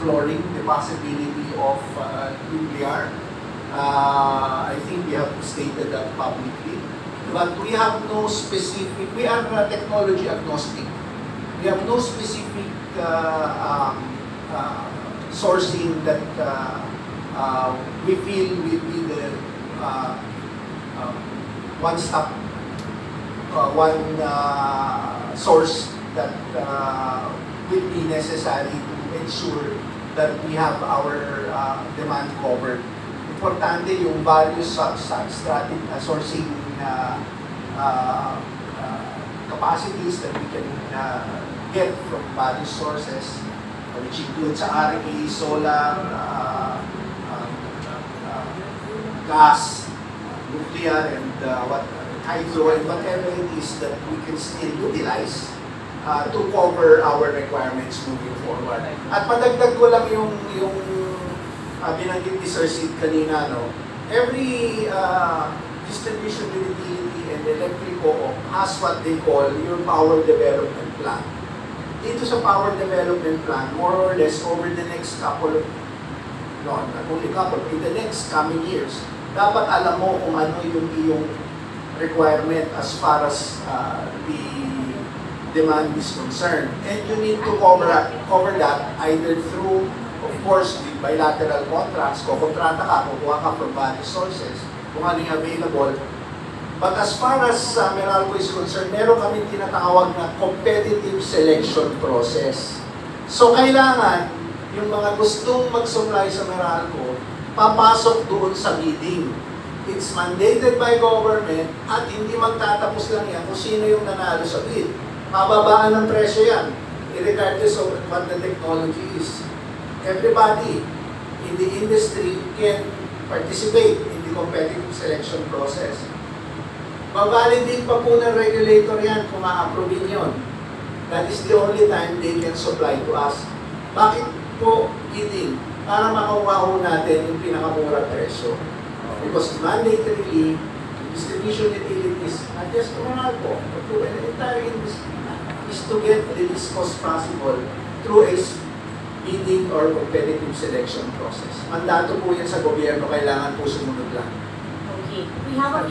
exploring the possibility of nuclear. I think we have stated that publicly. But we have no specific, we are technology agnostic. We have no specific sourcing that we feel will be the one-stop, one source that will be necessary to ensure that we have our demand covered. Importante yung various strategy, sourcing capacities that we can get from various sources, which includes RE, solar, gas, nuclear, and hydro, and whatever it is that we can still utilize to cover our requirements moving forward. At padagdag ko lang yung binanggit ni Sir Sid kanina, no? Every distribution utility and electrico has what they call your power development plan. Dito sa power development plan, more or less over the next couple of, no, not only couple, in the next coming years, dapat alam mo kung ano yung iyong requirement as far as the demand is concerned. And you need to cover that either through, of course, the bilateral contracts, kukontrata ka, kukuha ka from various sources, kung ano yung available. But as far as Meralco is concerned, meron kami tinatawag na competitive selection process. So kailangan, yung mga gustong mag-supply sa Meralco, papasok doon sa bidding. It's mandated by government at hindi magtatapos lang yan kung sino yung nanalo sa bid. Mababaan ng presyo yan, regardless of what the technology is. Everybody in the industry can participate in the competitive selection process. Mavalidate pa po ng regulator yan kung ma-approve yun. That is the only time they can supply to us. Bakit po bidding? Para makuha ho natin yung pinakamura presyo. Because mandatorily, distribution utilities, not just to Meralco, but to an entire industry, is to get the least cost possible through a bidding or competitive selection process. Mandato po yan sa gobyerno, kailangan po sumunod lang. Okay. We have a